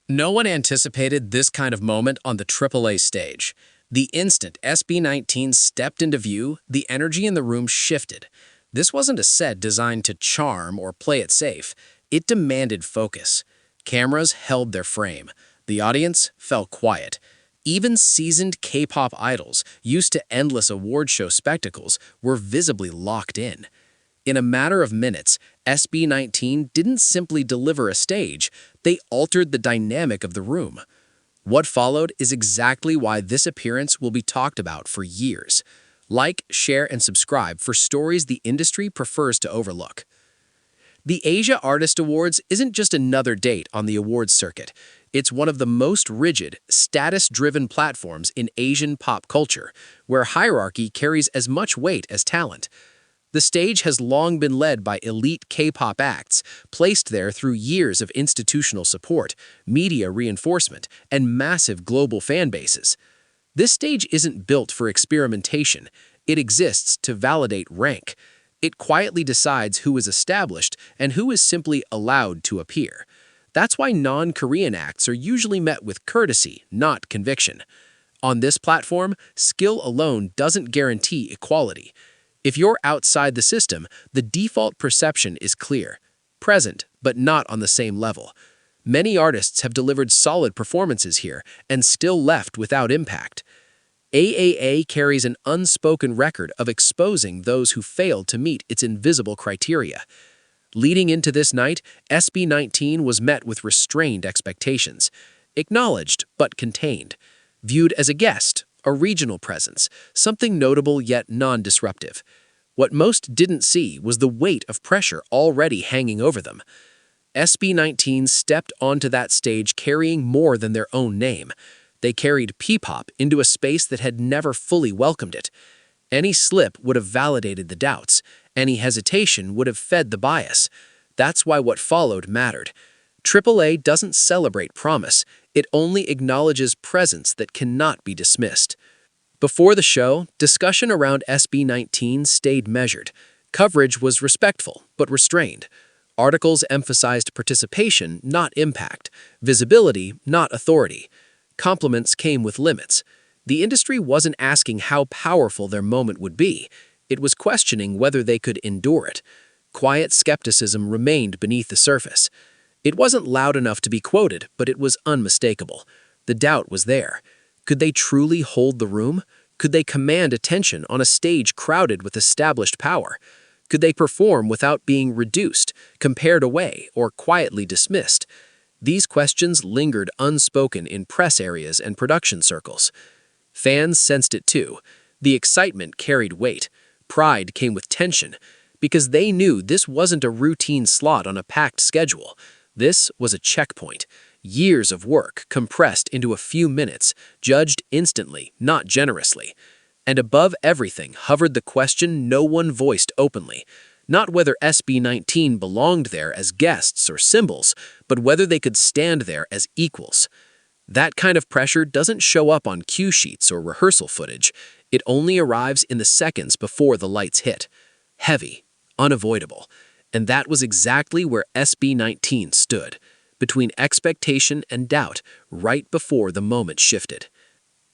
No one anticipated this kind of moment on the AAA stage. The instant SB19 stepped into view, the energy in the room shifted. This wasn't a set designed to charm or play it safe. It demanded focus. Cameras held their frame. The audience fell quiet. Even seasoned K-pop idols, used to endless award show spectacles, were visibly locked in. In a matter of minutes, SB19 didn't simply deliver a stage, they altered the dynamic of the room. What followed is exactly why this appearance will be talked about for years. Like, share, and subscribe for stories the industry prefers to overlook. The Asia Artist Awards isn't just another date on the awards circuit. It's one of the most rigid, status-driven platforms in Asian pop culture, where hierarchy carries as much weight as talent. The stage has long been led by elite K-pop acts, placed there through years of institutional support, media reinforcement, and massive global fan bases. This stage isn't built for experimentation. It exists to validate rank. It quietly decides who is established and who is simply allowed to appear. That's why non-Korean acts are usually met with courtesy, not conviction. On this platform, skill alone doesn't guarantee equality. If you're outside the system, the default perception is clear, present, but not on the same level. Many artists have delivered solid performances here and still left without impact. AAA carries an unspoken record of exposing those who failed to meet its invisible criteria. Leading into this night, SB19 was met with restrained expectations, acknowledged but contained, viewed as a guest, a regional presence, something notable yet non-disruptive. What most didn't see was the weight of pressure already hanging over them. SB19 stepped onto that stage carrying more than their own name. They carried P-pop into a space that had never fully welcomed it. Any slip would have validated the doubts. Any hesitation would have fed the bias. That's why what followed mattered. AAA doesn't celebrate promise. It only acknowledges presence that cannot be dismissed. Before the show, discussion around SB19 stayed measured. Coverage was respectful, but restrained. Articles emphasized participation, not impact. Visibility, not authority. Compliments came with limits. The industry wasn't asking how powerful their moment would be. It was questioning whether they could endure it. Quiet skepticism remained beneath the surface. It wasn't loud enough to be quoted, but it was unmistakable. The doubt was there. Could they truly hold the room? Could they command attention on a stage crowded with established power? Could they perform without being reduced, compared away, or quietly dismissed? These questions lingered unspoken in press areas and production circles. Fans sensed it too. The excitement carried weight. Pride came with tension, because they knew this wasn't a routine slot on a packed schedule. This was a checkpoint. Years of work compressed into a few minutes, judged instantly, not generously. And above everything hovered the question no one voiced openly. Not whether SB19 belonged there as guests or symbols, but whether they could stand there as equals. That kind of pressure doesn't show up on cue sheets or rehearsal footage. It only arrives in the seconds before the lights hit. Heavy, unavoidable. And that was exactly where SB19 stood, between expectation and doubt, right before the moment shifted.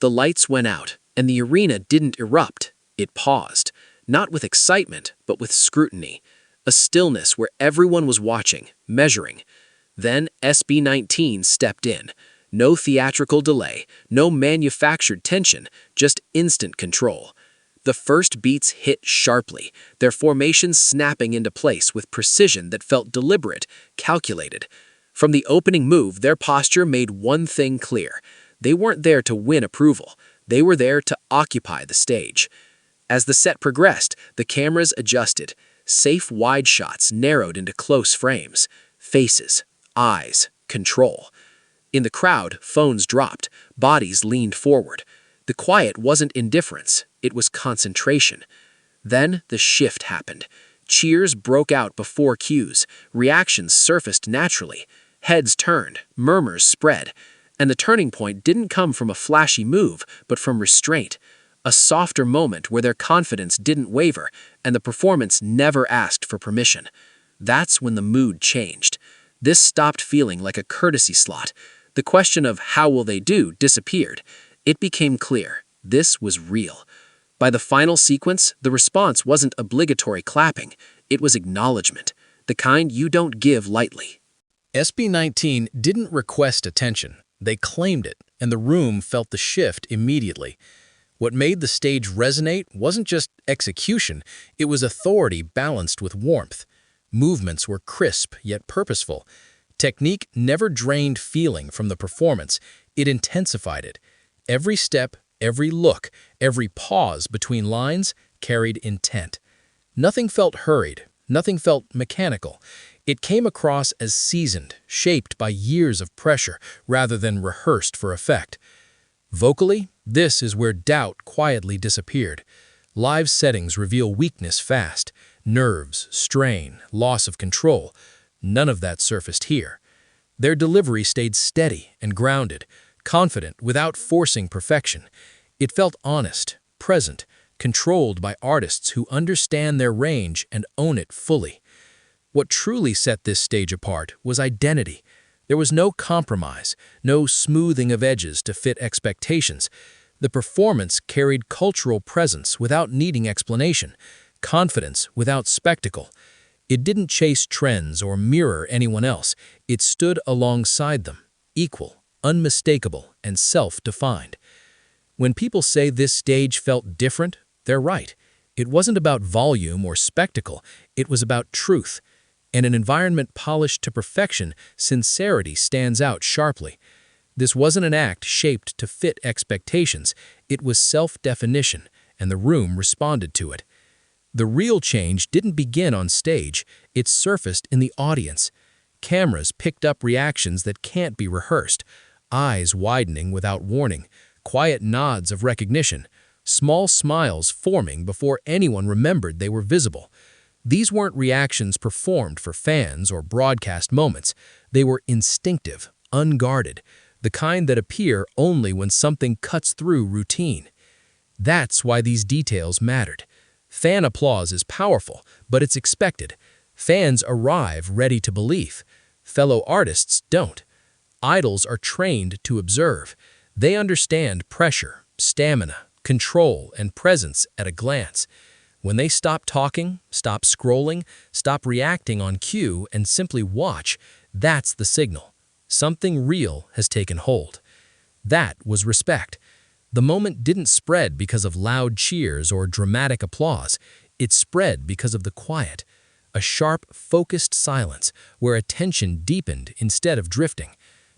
The lights went out, and the arena didn't erupt. It paused, not with excitement, but with scrutiny. A stillness where everyone was watching, measuring. Then SB19 stepped in. No theatrical delay, no manufactured tension, just instant control. The first beats hit sharply, their formations snapping into place with precision that felt deliberate, calculated. From the opening move, their posture made one thing clear. They weren't there to win approval. They were there to occupy the stage. As the set progressed, the cameras adjusted. Safe wide shots narrowed into close frames. Faces, eyes, control. In the crowd, phones dropped. Bodies leaned forward. The quiet wasn't indifference. It was concentration. Then the shift happened. Cheers broke out before cues. Reactions surfaced naturally. Heads turned. Murmurs spread. And the turning point didn't come from a flashy move, but from restraint. A softer moment where their confidence didn't waver, and the performance never asked for permission. That's when the mood changed. This stopped feeling like a courtesy slot. The question of how will they do disappeared. It became clear. This was real. By the final sequence, the response wasn't obligatory clapping. It was acknowledgement, the kind you don't give lightly. SB19 didn't request attention. They claimed it, and the room felt the shift immediately. What made the stage resonate wasn't just execution, it was authority balanced with warmth. Movements were crisp yet purposeful. Technique never drained feeling from the performance, it intensified it. Every step, every look, every pause between lines carried intent. Nothing felt hurried, nothing felt mechanical. It came across as seasoned, shaped by years of pressure rather than rehearsed for effect. Vocally, this is where doubt quietly disappeared. Live settings reveal weakness fast. Nerves, strain, loss of control. None of that surfaced here. Their delivery stayed steady and grounded, confident without forcing perfection. It felt honest, present, controlled by artists who understand their range and own it fully. What truly set this stage apart was identity. There was no compromise, no smoothing of edges to fit expectations. The performance carried cultural presence without needing explanation, confidence without spectacle. It didn't chase trends or mirror anyone else. It stood alongside them, equal, unmistakable, and self-defined. When people say this stage felt different, they're right. It wasn't about volume or spectacle, it was about truth. In an environment polished to perfection, sincerity stands out sharply. This wasn't an act shaped to fit expectations, it was self-definition, and the room responded to it. The real change didn't begin on stage, it surfaced in the audience. Cameras picked up reactions that can't be rehearsed, eyes widening without warning, quiet nods of recognition, small smiles forming before anyone remembered they were visible. These weren't reactions performed for fans or broadcast moments. They were instinctive, unguarded, the kind that appear only when something cuts through routine. That's why these details mattered. Fan applause is powerful, but it's expected. Fans arrive ready to believe. Fellow artists don't. Idols are trained to observe. They understand pressure, stamina, control, and presence at a glance. When they stop talking, stop scrolling, stop reacting on cue, and simply watch, that's the signal. Something real has taken hold. That was respect. The moment didn't spread because of loud cheers or dramatic applause. It spread because of the quiet. A sharp, focused silence where attention deepened instead of drifting.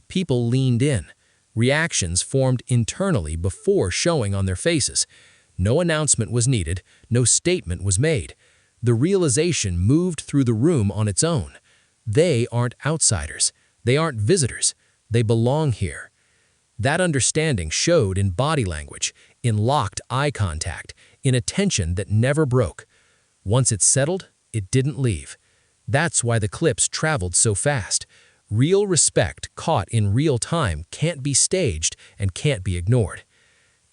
People leaned in. Reactions formed internally before showing on their faces. No announcement was needed, no statement was made. The realization moved through the room on its own. They aren't outsiders. They aren't visitors. They belong here. That understanding showed in body language, in locked eye contact, in attention that never broke. Once it settled, it didn't leave. That's why the clips traveled so fast. Real respect caught in real time can't be staged and can't be ignored.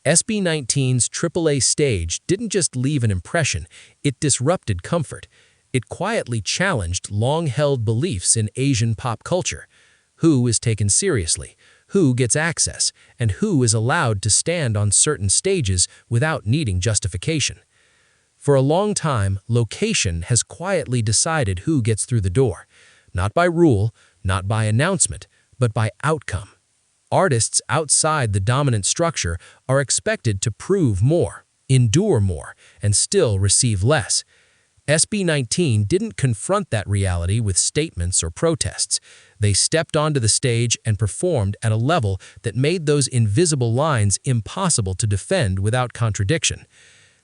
SB19's AAA stage didn't just leave an impression, it disrupted comfort. It quietly challenged long-held beliefs in Asian pop culture. Who is taken seriously, who gets access, and who is allowed to stand on certain stages without needing justification. For a long time, location has quietly decided who gets through the door. Not by rule, not by announcement, but by outcome. Artists outside the dominant structure are expected to prove more, endure more, and still receive less. SB19 didn't confront that reality with statements or protests. They stepped onto the stage and performed at a level that made those invisible lines impossible to defend without contradiction.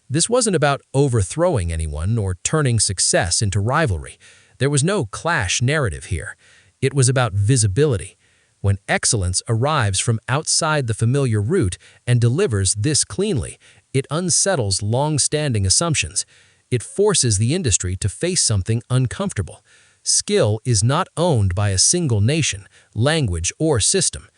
This wasn't about overthrowing anyone or turning success into rivalry. There was no clash narrative here. It was about visibility. When excellence arrives from outside the familiar route and delivers this cleanly, it unsettles long-standing assumptions. It forces the industry to face something uncomfortable. Skill is not owned by a single nation, language, or system.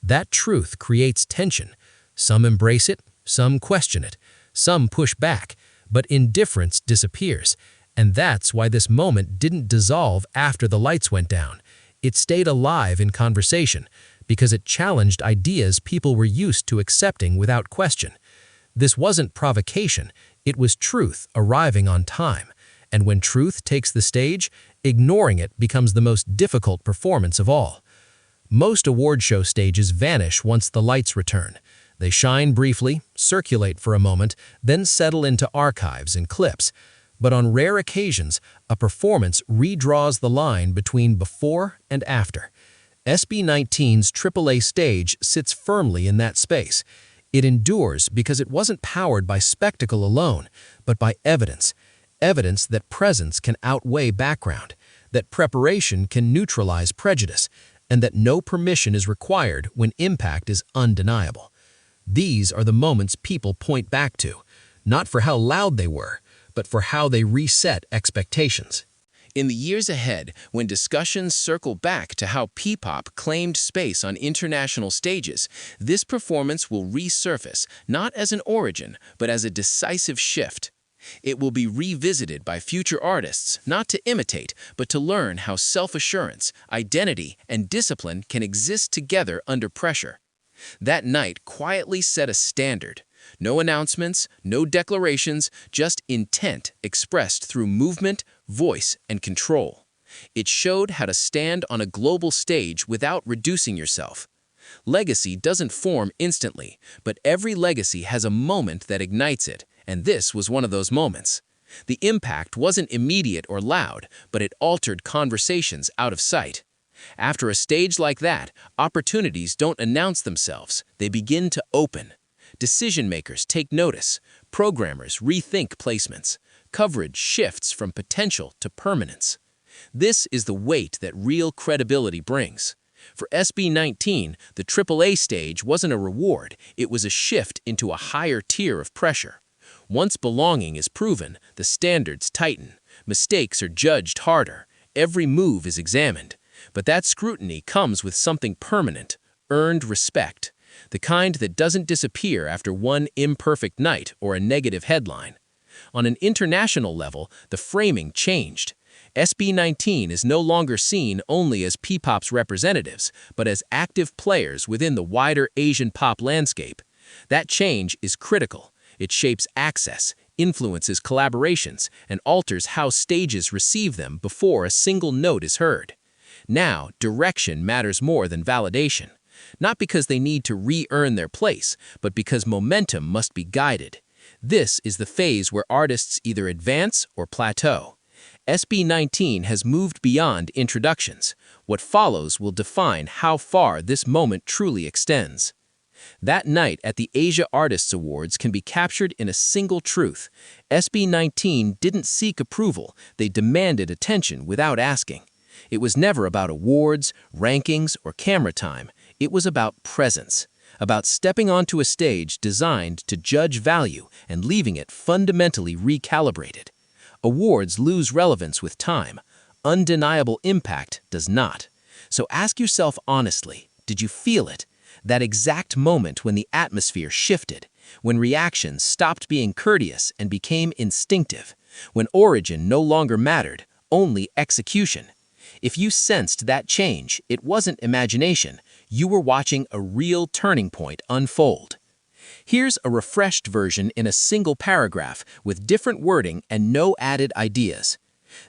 That truth creates tension. Some embrace it, some question it, some push back, but indifference disappears. And that's why this moment didn't dissolve after the lights went down. It stayed alive in conversation, because it challenged ideas people were used to accepting without question. This wasn't provocation, it was truth arriving on time. And when truth takes the stage, ignoring it becomes the most difficult performance of all. Most award show stages vanish once the lights return. They shine briefly, circulate for a moment, then settle into archives and clips. But on rare occasions, a performance redraws the line between before and after. SB19's AAA stage sits firmly in that space. It endures because it wasn't powered by spectacle alone, but by evidence. Evidence that presence can outweigh background, that preparation can neutralize prejudice, and that no permission is required when impact is undeniable. These are the moments people point back to, not for how loud they were, but for how they reset expectations. In the years ahead, when discussions circle back to how P-pop claimed space on international stages, this performance will resurface not as an origin, but as a decisive shift. It will be revisited by future artists, not to imitate, but to learn how self-assurance, identity, and discipline can exist together under pressure. That night quietly set a standard. No announcements, no declarations, just intent expressed through movement, voice, and control. It showed how to stand on a global stage without reducing yourself. Legacy doesn't form instantly, but every legacy has a moment that ignites it, and this was one of those moments. The impact wasn't immediate or loud, but it altered conversations out of sight. After a stage like that, opportunities don't announce themselves, they begin to open. Decision-makers take notice, programmers rethink placements, coverage shifts from potential to permanence. This is the weight that real credibility brings. For SB19, the AAA stage wasn't a reward, it was a shift into a higher tier of pressure. Once belonging is proven, the standards tighten, mistakes are judged harder, every move is examined. But that scrutiny comes with something permanent, earned respect. The kind that doesn't disappear after one imperfect night or a negative headline. On an international level, the framing changed. SB19 is no longer seen only as P-pop's representatives, but as active players within the wider Asian pop landscape. That change is critical. It shapes access, influences collaborations, and alters how stages receive them before a single note is heard. Now, direction matters more than validation. Not because they need to re-earn their place, but because momentum must be guided. This is the phase where artists either advance or plateau. SB19 has moved beyond introductions. What follows will define how far this moment truly extends. That night at the Asia Artists Awards can be captured in a single truth. SB19 didn't seek approval, they demanded attention without asking. It was never about awards, rankings, or camera time. It was about presence, about stepping onto a stage designed to judge value and leaving it fundamentally recalibrated. Awards lose relevance with time. Undeniable impact does not. So ask yourself honestly, did you feel it? That exact moment when the atmosphere shifted, when reactions stopped being courteous and became instinctive, when origin no longer mattered, only execution. If you sensed that change, it wasn't imagination. You were watching a real turning point unfold. Here's a refreshed version in a single paragraph with different wording and no added ideas.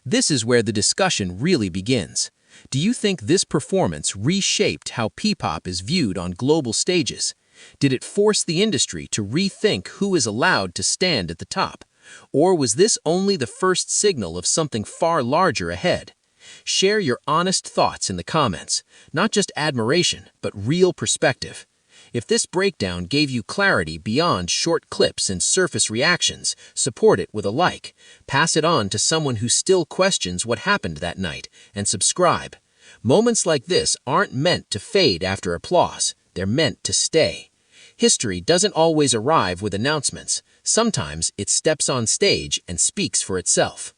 This is where the discussion really begins. Do you think this performance reshaped how P-pop is viewed on global stages? Did it force the industry to rethink who is allowed to stand at the top? Or was this only the first signal of something far larger ahead? Share your honest thoughts in the comments, not just admiration, but real perspective. If this breakdown gave you clarity beyond short clips and surface reactions, support it with a like, pass it on to someone who still questions what happened that night, and subscribe. Moments like this aren't meant to fade after applause, they're meant to stay. History doesn't always arrive with announcements. Sometimes it steps on stage and speaks for itself.